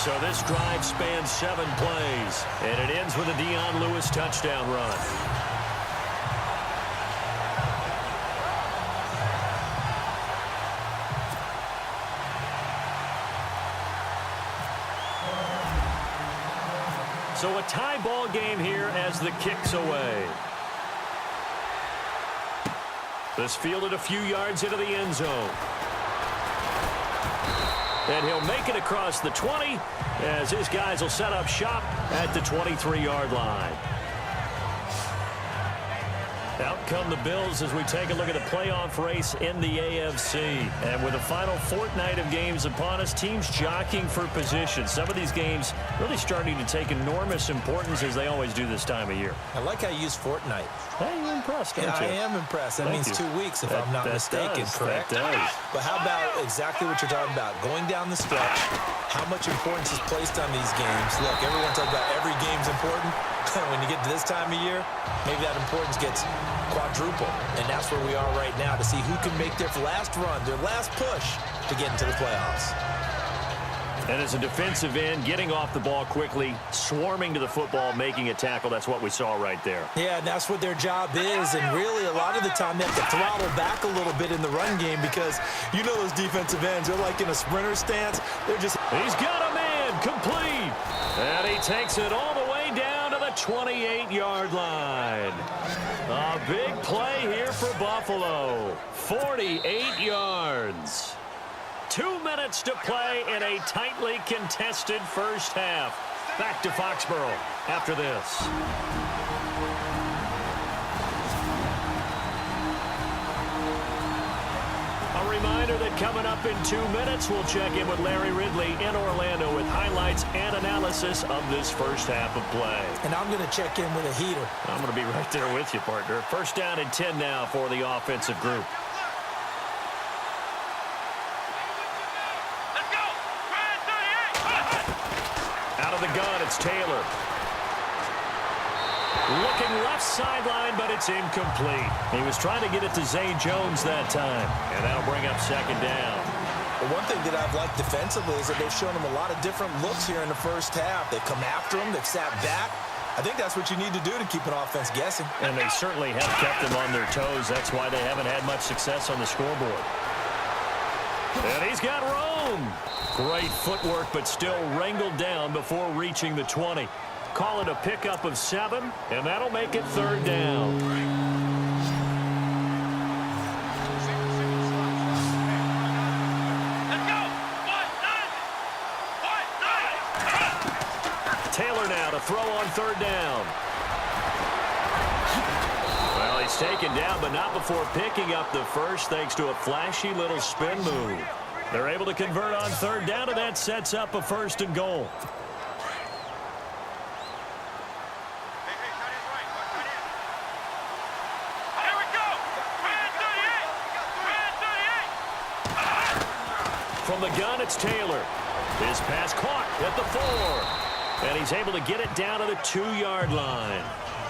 So this drive spans 7 plays, and it ends with a Dion Lewis touchdown run. So a tie ball game here as the kick's away. This fielded a few yards into the end zone. And he'll make it across the 20 as his guys will set up shop at the 23-yard line. Out come the Bills as we take a look at the playoff race in the AFC. And with the final fortnight of games upon us, teams jockeying for position. Some of these games really starting to take enormous importance as they always do this time of year. I like how you use fortnight. Hey, you're impressed, aren't you? I am impressed. That means 2 weeks if I'm not mistaken, correct? That does. But how about exactly what you're talking about? Going down the stretch, how much importance is placed on these games? Look, everyone talks about every game's important. When you get to this time of year, maybe that importance gets quadruple. And that's where we are right now to see who can make their last run, their last push to get into the playoffs. And as a defensive end, getting off the ball quickly, swarming to the football, making a tackle, that's what we saw right there. Yeah, and that's what their job is. And really, a lot of the time, they have to throttle back a little bit in the run game because you know those defensive ends, they're like in a sprinter stance. They're just... He's got a man, complete. And he takes it all the way down to the 28-yard line. A big play here for Buffalo. 48 yards. 2 minutes to play in a tightly contested first half. Back to Foxborough after this. A reminder that coming up in 2 minutes, we'll check in with Larry Ridley in Orlando with highlights and analysis of this first half of play. And I'm going to check in with a heater. I'm going to be right there with you, partner. First down and 10 now for the offensive group. Out of the gun, it's Taylor. Looking left sideline, but it's incomplete. He was trying to get it to Zay Jones that time, and that'll bring up second down. Well, one thing that I've liked defensively is that they've shown him a lot of different looks here in the first half. They've come after him. They've sat back. I think that's what you need to do to keep an offense guessing. And they certainly have kept them on their toes. That's why they haven't had much success on the scoreboard. And he's got room. Great footwork, but still wrangled down before reaching the 20. Call it a pickup of 7, and that'll make it third down. Taylor now to throw on third down. Well, he's taken down, but not before picking up the first thanks to a flashy little spin move. They're able to convert on third down, and that sets up a first and goal. From the gun, it's Taylor. His pass caught at the 4. And he's able to get it down to the 2-yard line.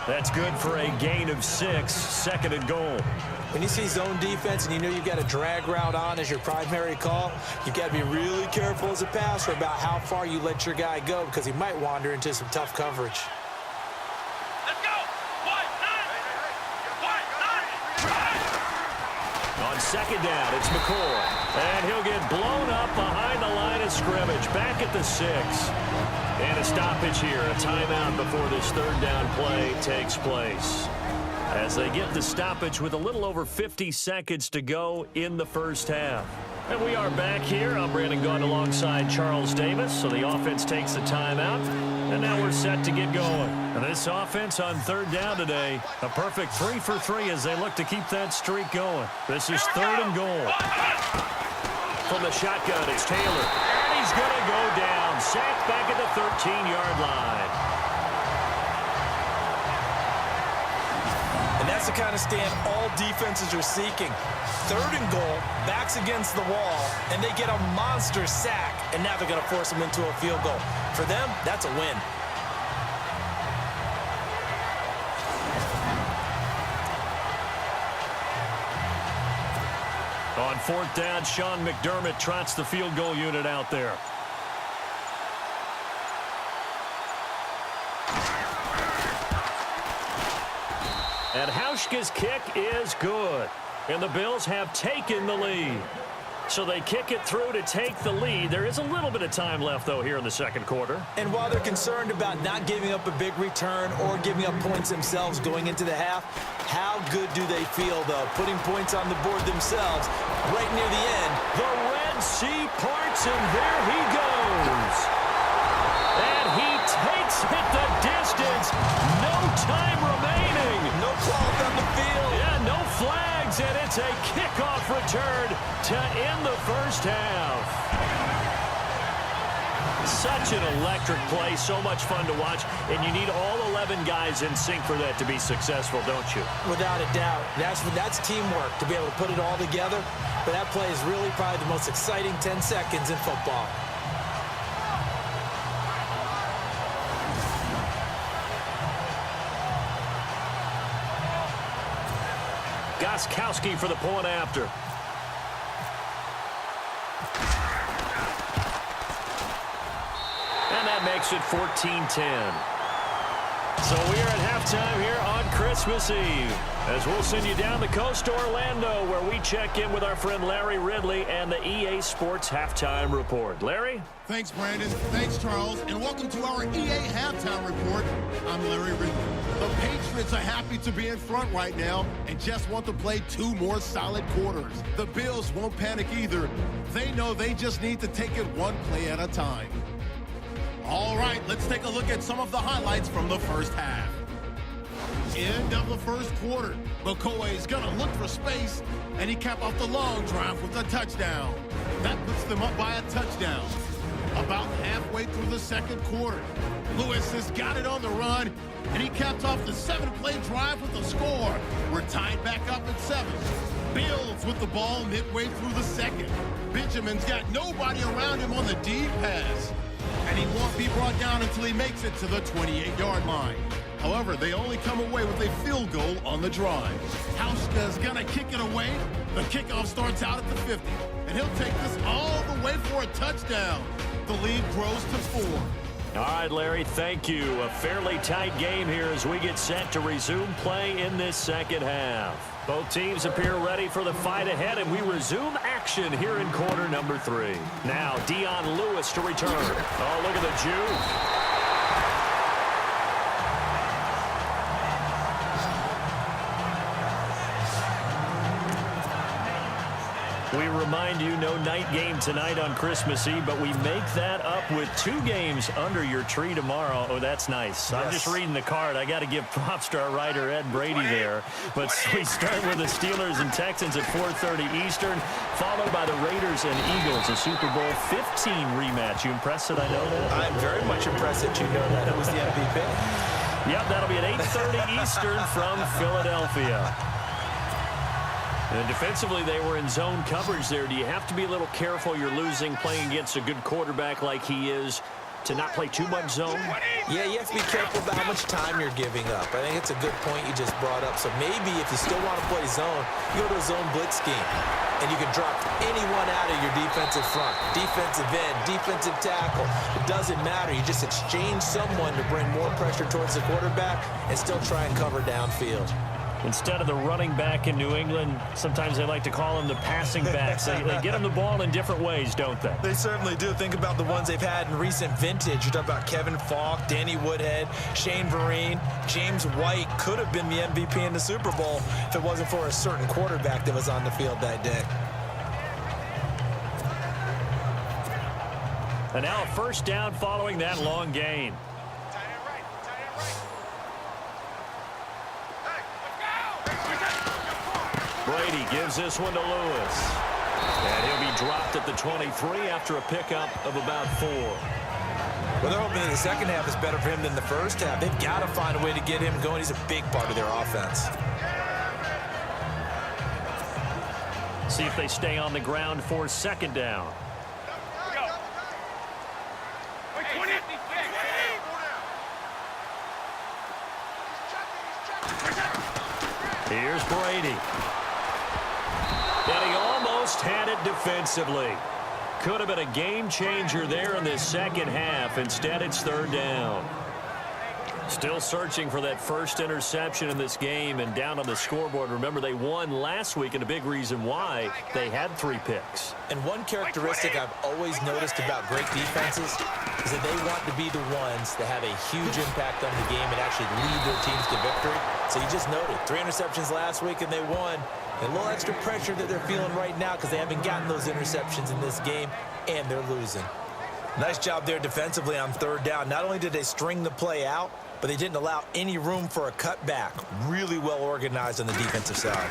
That's good for a gain of 6, second and goal. When you see zone defense and you know you've got a drag route on as your primary call, you've got to be really careful as a passer about how far you let your guy go because he might wander into some tough coverage. On second down, it's McCoy. And he'll get blown up behind the line of scrimmage, back at the 6. And a stoppage here, a timeout before this third down play takes place. As they get the stoppage with a little over 50 seconds to go in the first half. And we are back here. I'm Brandon Gaudin alongside Charles Davis. So the offense takes the timeout. And now we're set to get going. And this offense on third down today, a perfect 3 for 3 as they look to keep that streak going. This is third and goal. From the shotgun, it's Taylor. And he's going to go down. Sacked back at the 13-yard line. And that's the kind of stand all defenses are seeking. Third and goal, backs against the wall, and they get a monster sack, and now they're going to force them into a field goal. For them, that's a win. On fourth down, Sean McDermott trots the field goal unit out there. And Hauschka's kick is good. And the Bills have taken the lead. So they kick it through to take the lead. There is a little bit of time left, though, here in the second quarter. And while they're concerned about not giving up a big return or giving up points themselves going into the half, how good do they feel, though, putting points on the board themselves right near the end? The Red Sea parts, and there he goes. And he takes it the distance. No time remaining. No calls on the field. Yeah, no flags, and it's a kickoff return to end the first half. Such an electric play, so much fun to watch, and you need all 11 guys in sync for that to be successful, don't you? Without a doubt. That's teamwork, to be able to put it all together. But that play is really probably the most exciting 10 seconds in football. Gostkowski for the point after. And that makes it 14-10. So we are at halftime here on Christmas Eve, as we'll send you down the coast to Orlando, where we check in with our friend Larry Ridley and the EA Sports Halftime Report. Larry? Thanks, Brandon. Thanks, Charles. And welcome to our EA Halftime Report. I'm Larry Ridley. The Patriots are happy to be in front right now and just want to play 2 more solid quarters. The Bills won't panic either. They know they just need to take it 1 play at a time. All right, let's take a look at some of the highlights from the first half. End of the first quarter. McCoy is going to look for space, and he capped off the long drive with a touchdown. That puts them up by a touchdown. About halfway through the second quarter, Lewis has got it on the run, and he capped off the 7-play drive with a score. We're tied back up at 7. Bills with the ball midway through the second. Benjamin's got nobody around him on the deep pass, and he won't be brought down until he makes it to the 28-yard line. However, they only come away with a field goal on the drive. Hauschka's gonna kick it away. The kickoff starts out at the 50, and he'll take this all the way for a touchdown. The lead grows to 4. All right, Larry, thank you. A fairly tight game here as we get set to resume play in this second half. Both teams appear ready for the fight ahead, and we resume action here in quarter number 3. Now, Dion Lewis to return. Oh, look at the juke. We remind you, no night game tonight on Christmas Eve, but we make that up with 2 games under your tree tomorrow. Oh, that's nice. Yes. I'm just reading the card. I got to give props to our writer, Ed Brady, there. But we start with the Steelers and Texans at 4:30 Eastern, followed by the Raiders and Eagles, a Super Bowl 15 rematch. You impressed that I know that? I'm very much impressed that you know that. It was the MVP. Yep, that'll be at 8:30 Eastern from Philadelphia. And defensively, they were in zone coverage there. Do you have to be a little careful? You're losing playing against a good quarterback like he is to not play too much zone? Yeah, you have to be careful about how much time you're giving up. I think it's a good point you just brought up. So maybe if you still want to play zone, you go to a zone blitz scheme, and you can drop anyone out of your defensive front, defensive end, defensive tackle. It doesn't matter. You just exchange someone to bring more pressure towards the quarterback and still try and cover downfield. Instead of the running back in New England, sometimes they like to call them the passing backs. They get them the ball in different ways, don't they? They certainly do. Think about the ones they've had in recent vintage. You talk about Kevin Falk, Danny Woodhead, Shane Vereen. James White could have been the MVP in the Super Bowl if it wasn't for a certain quarterback that was on the field that day. And now a first down following that long gain. Brady gives this one to Lewis. And he'll be dropped at the 23 after a pickup of about 4. Well, they're hoping that the second half is better for him than the first half. They've got to find a way to get him going. He's a big part of their offense. See if they stay on the ground for second down. Here's Brady. And he almost had it defensively. Could have been a game changer there in this second half. Instead, it's third down. Still searching for that first interception in this game and down on the scoreboard. Remember, they won last week, and a big reason why they had 3 picks. And one characteristic I've always noticed about great defenses is that they want to be the ones that have a huge impact on the game and actually lead their teams to victory. So you just noted 3 interceptions last week, and they won. And a little extra pressure that they're feeling right now because they haven't gotten those interceptions in this game, and they're losing. Nice job there defensively on 3rd down. Not only did they string the play out, but they didn't allow any room for a cutback. Really well organized on the defensive side.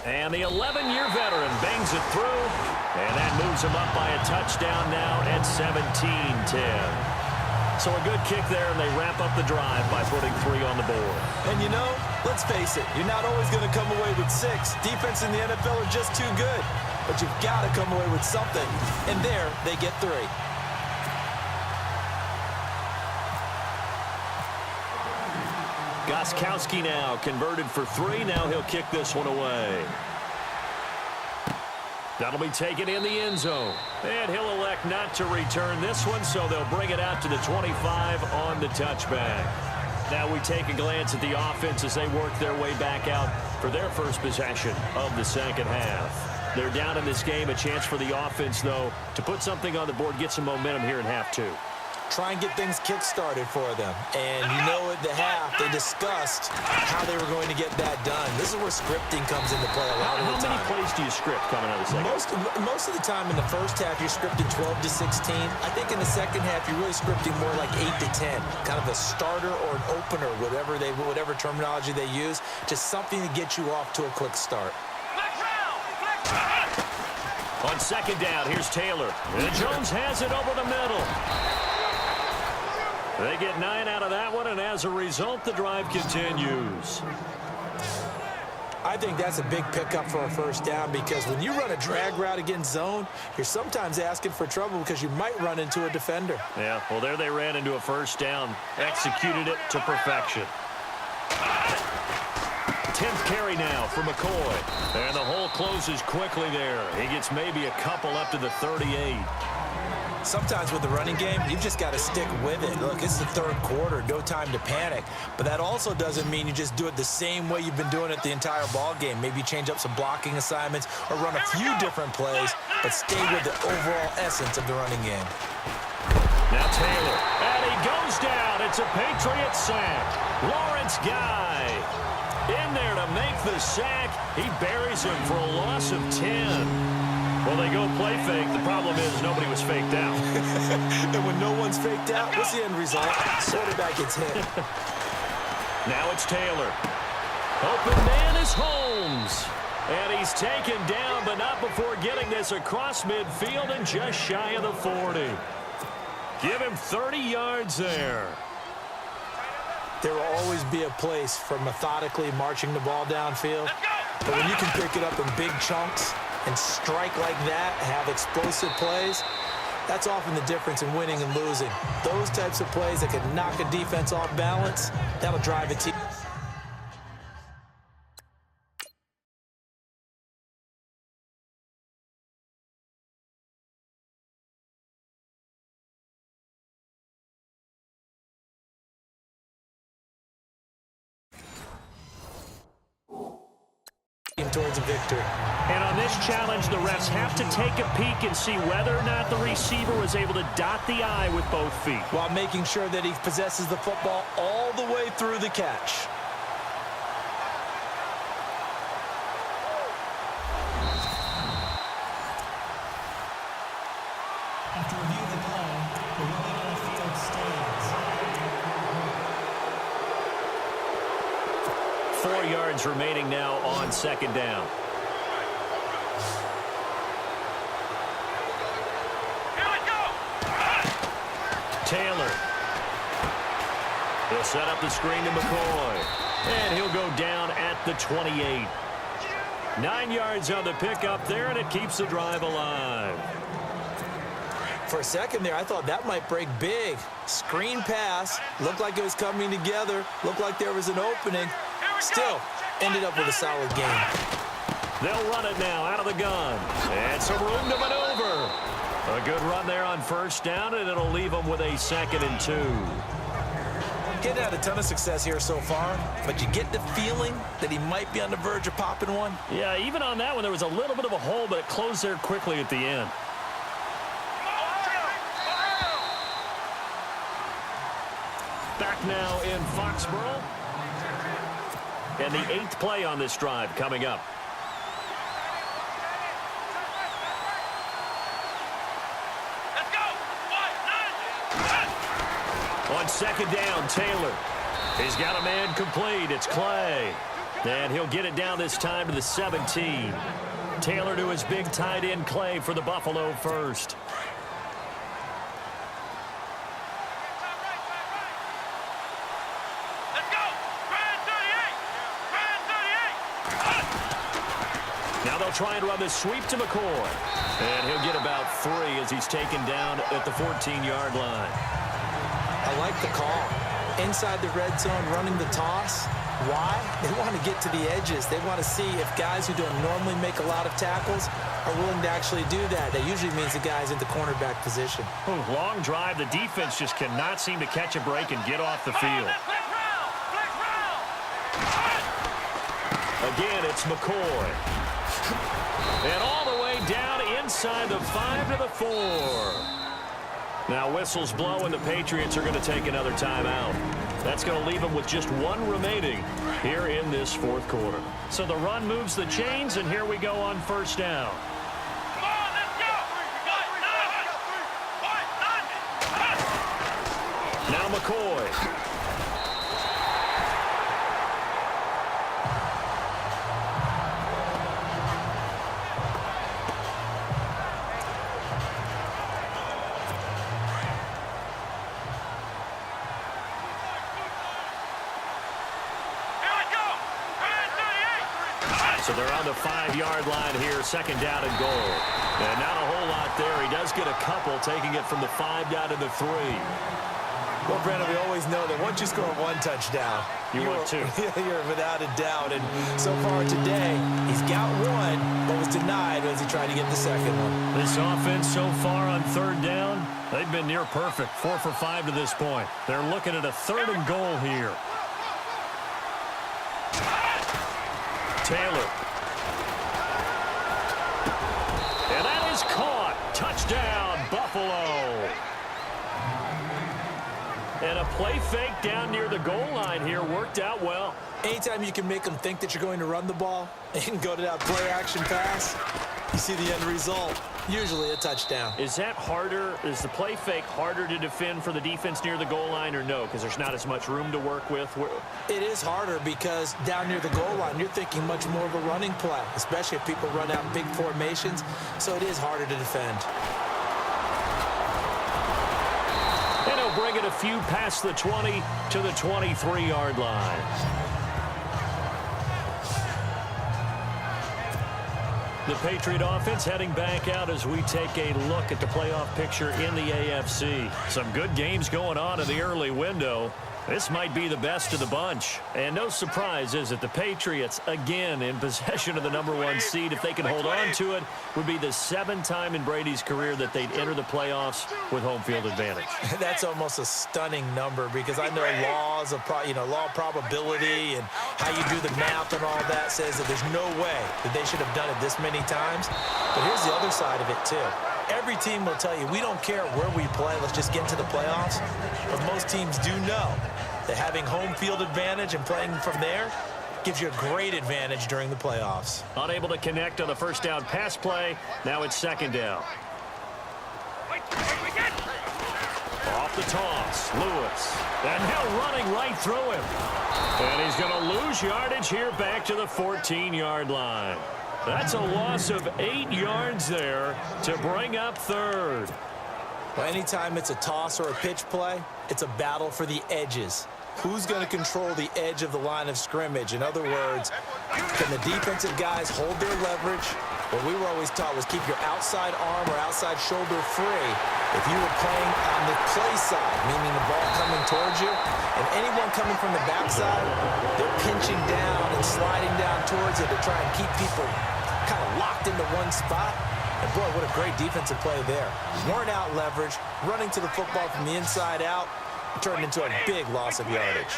And the 11-year veteran bangs it through, and that moves him up by a touchdown now at 17-10. So a good kick there, and they wrap up the drive by putting 3 on the board. And you know, let's face it, you're not always going to come away with 6. Defense in the NFL are just too good. But you've got to come away with something. And there, they get 3. Gostkowski now converted for 3. Now he'll kick this one away. That'll be taken in the end zone. And he'll elect not to return this one, so they'll bring it out to the 25 on the touchback. Now we take a glance at the offense as they work their way back out for their first possession of the second half. They're down in this game. A chance for the offense, though, to put something on the board, get some momentum here in half 2. Try and get things kick-started for them. And you know at the half, they discussed how they were going to get that done. This is where scripting comes into play a lot of the time. How many plays do you script coming out of the second? Most of the time in the first half, you're scripting 12 to 16. I think in the second half, you're really scripting more like 8 to 10. Kind of a starter or an opener, whatever terminology they use. Just something to get you off to a quick start. On second down, here's Taylor. And Jones has it over the middle. They get 9 out of that one, and as a result, the drive continues. I think that's a big pickup for a first down because when you run a drag route against zone, you're sometimes asking for trouble because you might run into a defender. Yeah, well, there they ran into a first down, executed it to perfection. 10th carry now for McCoy. And the hole closes quickly there. He gets maybe a couple up to the 38. Sometimes with the running game, you've just got to stick with it. Look, it's the 3rd quarter, no time to panic. But that also doesn't mean you just do it the same way you've been doing it the entire ball game. Maybe change up some blocking assignments or run a few different plays, but stay with the overall essence of the running game. Now Taylor, and he goes down. It's a Patriot sack. Lawrence Guy in there to make the sack. He buries him for a loss of 10. Well, they go play fake. The problem is nobody was faked out. And when no one's faked out, what's the end result? Quarterback gets hit. Now it's Taylor. Open man is Holmes. And he's taken down, but not before getting this across midfield and just shy of the 40. Give him 30 yards there. There will always be a place for methodically marching the ball downfield. But when you can pick it up in big chunks and strike like that, have explosive plays, that's often the difference in winning and losing. Those types of plays that can knock a defense off balance, that'll drive a team. Towards a victory. And on this challenge, the refs have to take a peek and see whether or not the receiver was able to dot the I with both feet, while making sure that he possesses the football all the way through the catch. After review of the play, the ruling on the field stands. 4 yards remaining now on second down. Here we go. Taylor. He'll set up the screen to McCoy. And he'll go down at the 28. 9 yards on the pickup there, and it keeps the drive alive. For a second there, I thought that might break big. Screen pass. Looked like it was coming together. Looked like there was an opening. Still, ended up with a solid game. They'll run it now out of the gun. And some room to maneuver. A good run there on first down, and it'll leave them with a 2nd and 2. He hadn't had a ton of success here so far, but you get the feeling that he might be on the verge of popping one. Yeah, even on that one, there was a little bit of a hole, but it closed there quickly at the end. Back now in Foxborough. And the 8th play on this drive coming up. On second down, Taylor. He's got a man complete. It's Clay. And he'll get it down this time to the 17. Taylor to his big tight end, Clay, for the Buffalo first. Now they'll try and run this sweep to McCoy. And he'll get about 3 as he's taken down at the 14-yard line. I like the call. Inside the red zone, running the toss. Why? They want to get to the edges. They want to see if guys who don't normally make a lot of tackles are willing to actually do that. That usually means the guy's in the cornerback position. Long drive. The defense just cannot seem to catch a break and get off the field. Again, it's McCoy. And all the way down inside the 5 to the 4. Now whistles blow and the Patriots are going to take another timeout. That's going to leave them with just 1 remaining here in this 4th quarter. So the run moves the chains, and here we go on first down. Now McCoy. So they're on the 5-yard line here, second down and goal. And not a whole lot there. He does get a couple, taking it from the 5 down to the 3. Well, Brandon, we always know that once you score 1 touchdown, you want 2. You're without a doubt. And so far today, he's got 1, but was denied as he tried to get the second one. This offense so far on 3rd down, they've been near perfect. 4 for 5 to this point. They're looking at a 3rd and goal here. Taylor. And that is caught. Touchdown, Buffalo. And a play fake down near the goal line here worked out well. Anytime you can make them think that you're going to run the ball and go to that play action pass, you see the end result. Usually a touchdown. Is that harder? Is the play fake harder to defend for the defense near the goal line or no? Because there's not as much room to work with. It is harder because down near the goal line, you're thinking much more of a running play, especially if people run out in big formations. So it is harder to defend. And he'll bring it a few past the 20 to the 23-yard line. The Patriot offense heading back out as we take a look at the playoff picture in the AFC. Some good games going on in the early window. This might be the best of the bunch. And no surprise, is it? The Patriots, again, in possession of the #1 seed. If they can hold on to it, would be the 7th time in Brady's career that they'd enter the playoffs with home field advantage. That's almost a stunning number because I know laws of law of probability and how you do the math and all that says that there's no way that they should have done it this many times. But here's the other side of it, too. Every team will tell you, we don't care where we play, let's just get into the playoffs. But most teams do know that having home field advantage and playing from there gives you a great advantage during the playoffs. Unable to connect on the first down pass play. Now it's second down. Off the toss, Lewis. And now running right through him. And he's going to lose yardage here back to the 14-yard line. That's a loss of 8 yards there to bring up 3rd. Well, anytime it's a toss or a pitch play, it's a battle for the edges. Who's going to control the edge of the line of scrimmage? In other words, can the defensive guys hold their leverage? What we were always taught was keep your outside arm or outside shoulder free if you were playing on the play side, meaning the ball coming towards you. And anyone coming from the backside, they're pinching down and sliding down towards it to try and keep people kind of locked into one spot. And boy, what a great defensive play there. Weren't out leverage, running to the football from the inside out. turned into a big loss of yardage.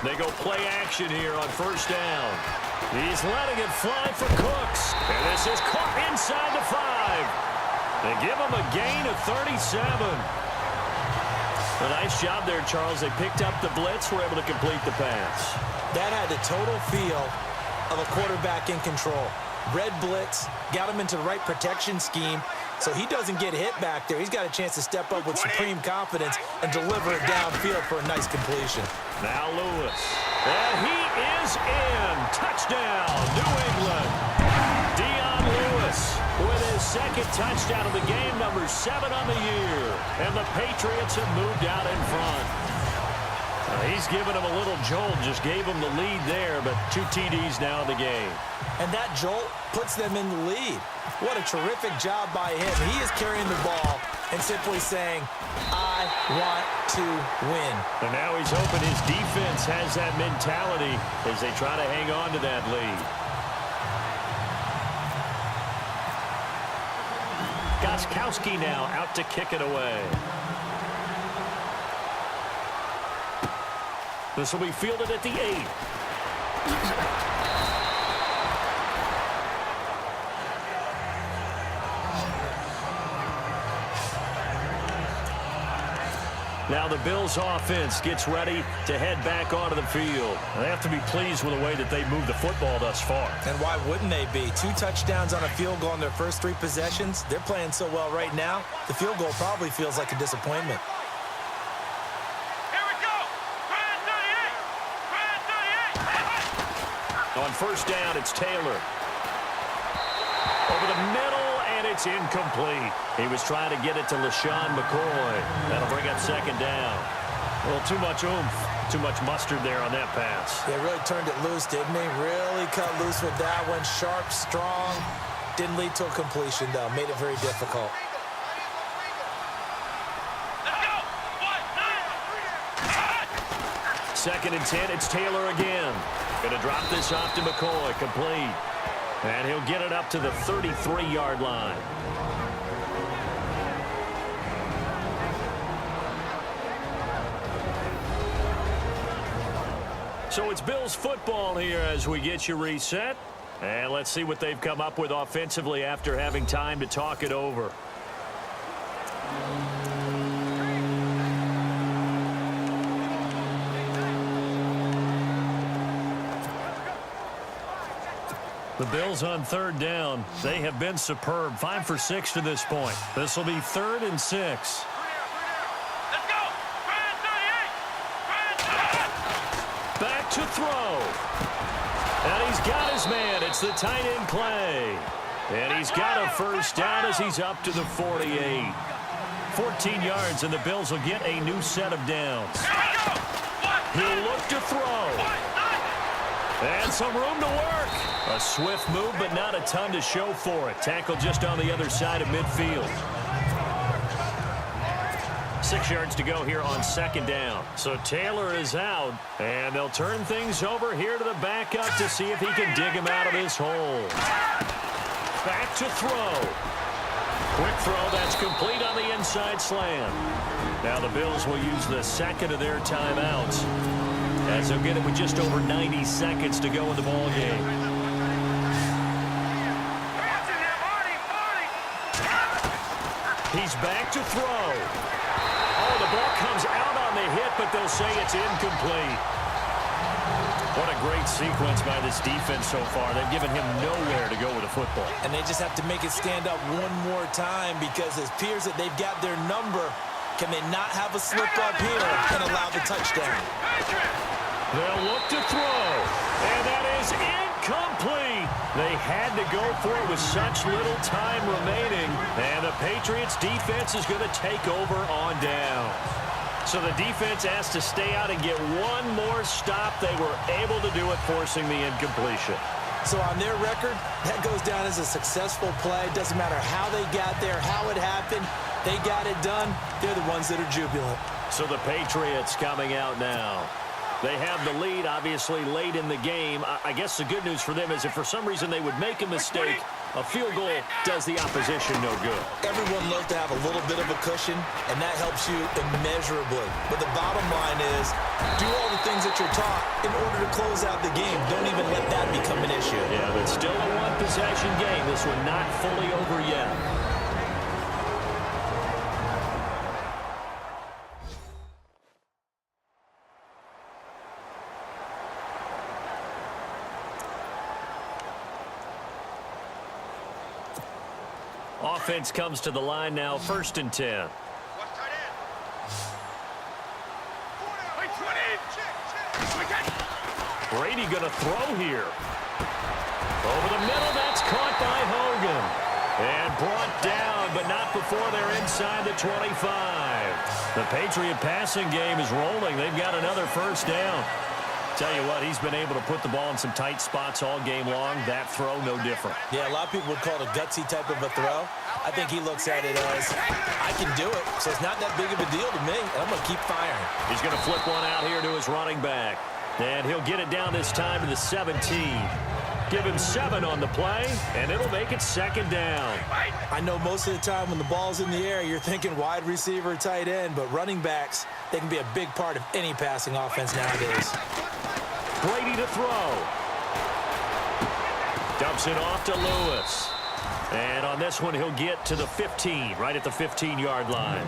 They go play action here on first down. He's letting it fly for Cooks. And this is caught inside the 5. They give him a gain of 37. A nice job there, Charles. They picked up the blitz, were able to complete the pass. That had the total feel of a quarterback in control. Red blitz, got him into the right protection scheme, so he doesn't get hit back there. He's got a chance to step up with supreme confidence and deliver it downfield for a nice completion. Now Lewis. And he is in. Touchdown, New England. Dion Lewis with his second touchdown of the game, number 7 on the year. And the Patriots have moved out in front. He's given him a little jolt, just gave him the lead there, but 2 TDs now in the game. And that jolt puts them in the lead. What a terrific job by him. He is carrying the ball and simply saying, I want to win. And now he's hoping his defense has that mentality as they try to hang on to that lead. Gostkowski now out to kick it away. This will be fielded at the 8. Now the Bills offense gets ready to head back onto the field. They have to be pleased with the way that they've moved the football thus far. And why wouldn't they be? 2 touchdowns on a field goal in their first 3 possessions. They're playing so well right now, the field goal probably feels like a disappointment. On first down, it's Taylor. Over the middle, and it's incomplete. He was trying to get it to LaShawn McCoy. That'll bring up second down. A little too much oomph, too much mustard there on that pass. They really turned it loose, didn't they? Really cut loose with that one. Sharp, strong. Didn't lead to a completion, though. Made it very difficult. Second and 10, it's Taylor again. Going to drop this off to McCoy, complete. And he'll get it up to the 33-yard line. So it's Bills football here as we get you reset. And let's see what they've come up with offensively after having time to talk it over. The Bills on third down. They have been superb. 5 for 6 to this point. This will be 3rd and 6. Let's go! Back to throw. And he's got his man. It's the tight end play. And he's got a first down as he's up to the 48. 14 yards, and the Bills will get a new set of downs. He'll look to throw. And some room to work. A swift move, but not a ton to show for it. Tackle just on the other side of midfield. 6 yards to go here on second down. So Taylor is out, and they'll turn things over here to the backup to see if he can dig him out of this hole. Back to throw. Quick throw, that's complete on the inside slant. Now the Bills will use the second of their timeouts, as they'll get it with just over 90 seconds to go in the ball game. He's back to throw. Oh, the ball comes out on the hit, but they'll say it's incomplete. What a great sequence by this defense so far. They've given him nowhere to go with the football. And they just have to make it stand up one more time, because it appears that they've got their number. Can they not have a slip up here and allow the touchdown? They'll look to throw, and that is incomplete. They had to go for it with such little time remaining, and the Patriots defense is going to take over on down. So the defense has to stay out and get one more stop. They were able to do it, forcing the incompletion. So on their record, that goes down as a successful play. Doesn't matter how they got there, how it happened. They got it done. They're the ones that are jubilant. So the Patriots coming out now. They have the lead, obviously, late in the game. I guess the good news for them is if for some reason they would make a mistake, A field goal does the opposition no good. Everyone loves to have a little bit of a cushion, and that helps you immeasurably. But the bottom line is, do all the things that you're taught in order to close out the game. Don't even let that become an issue. Yeah, but still a one-possession game. This one not fully over yet. Offense comes to the line now, 1st and 10. Brady going to throw here. Over the middle, that's caught by Hogan. And brought down, but not before they're inside the 25. The Patriot passing game is rolling. They've got another 1st down. Tell you what, he's been able to put the ball in some tight spots all game long. That throw, no different. Yeah, a lot of people would call it a gutsy type of a throw. I think he looks at it as, I can do it, so it's not that big of a deal to me, and I'm going to keep firing. He's going to flip one out here to his running back. And he'll get it down this time to the 17. Give him 7 on the play, and it'll make it 2nd down. I know most of the time when the ball's in the air, you're thinking wide receiver, tight end, but running backs, they can be a big part of any passing offense nowadays. Brady to throw. Dumps it off to Lewis. And on this one, he'll get to the 15, right at the 15-yard line.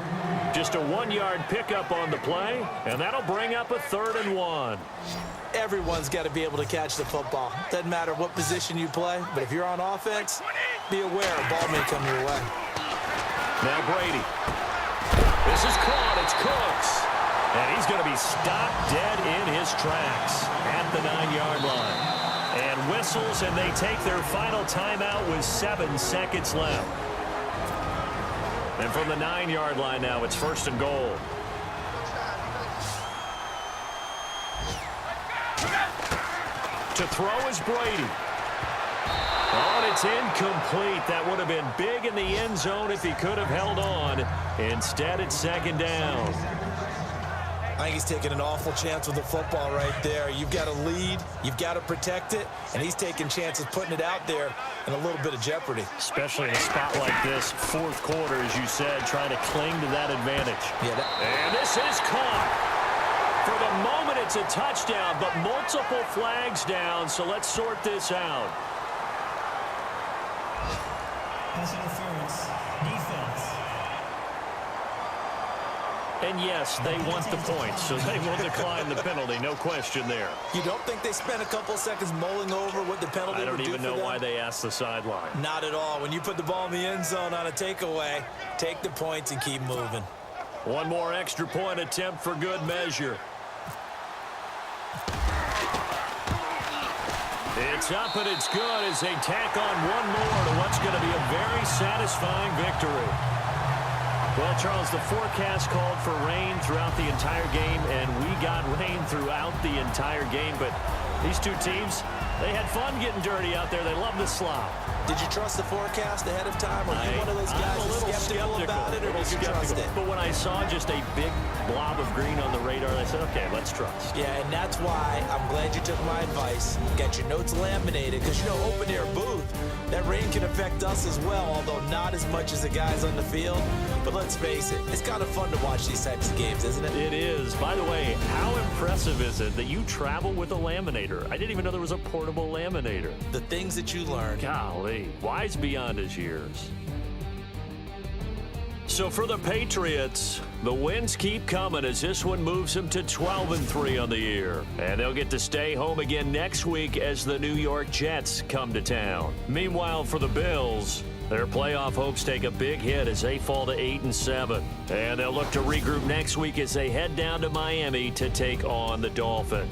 Just a 1-yard pickup on the play, and that'll bring up a 3rd and 1. Everyone's got to be able to catch the football. Doesn't matter what position you play, but if you're on offense, be aware a ball may come your way. Now Brady. This is caught. It's Cooks. And he's going to be stopped dead in his tracks at the 9-yard line. And whistles, and they take their final timeout with 7 seconds left. And from the 9-yard line now, it's 1st and goal. To throw is Brady. Oh, and it's incomplete. That would have been big in the end zone if he could have held on. Instead, it's 2nd down. I think he's taking an awful chance with the football right there. You've got to lead, you've got to protect it, and he's taking chances putting it out there in a little bit of jeopardy. Especially in a spot like this, 4th quarter, as you said, trying to cling to that advantage. Yeah, and this is caught. For the moment, it's a touchdown, but multiple flags down, so let's sort this out. Pass interference. Defense. And yes, they want the points, so they will decline the penalty, no question there. You don't think they spent a couple seconds mulling over what the penalty would do for them? I don't even know why they asked the sideline. Not at all. When you put the ball in the end zone on a takeaway, take the points and keep moving. One more extra point attempt for good measure. It's up and it's good as they tack on one more to what's going to be a very satisfying victory. Well, Charles, the forecast called for rain throughout the entire game, and we got rain throughout the entire game. But these two teams, they had fun getting dirty out there. They love the slop. Did you trust the forecast ahead of time? Or are you one of those guys who's skeptical about it, or did you trust it? But when I saw just a big blob of green on the radar, I said, okay, let's trust. Yeah, and that's why I'm glad you took my advice. Get your notes laminated, because, you know, open-air booth, that rain can affect us as well, although not as much as the guys on the field. But let's face it, it's kind of fun to watch these types of games, isn't it? It is. By the way, how impressive is it that you travel with a laminator? I didn't even know there was a portable laminator. The things that you learn. Golly, wise beyond his years. So for the Patriots, the wins keep coming as this one moves them to 12-3 on the year. And they'll get to stay home again next week as the New York Jets come to town. Meanwhile, for the Bills, their playoff hopes take a big hit as they fall to 8-7. And they'll look to regroup next week as they head down to Miami to take on the Dolphins.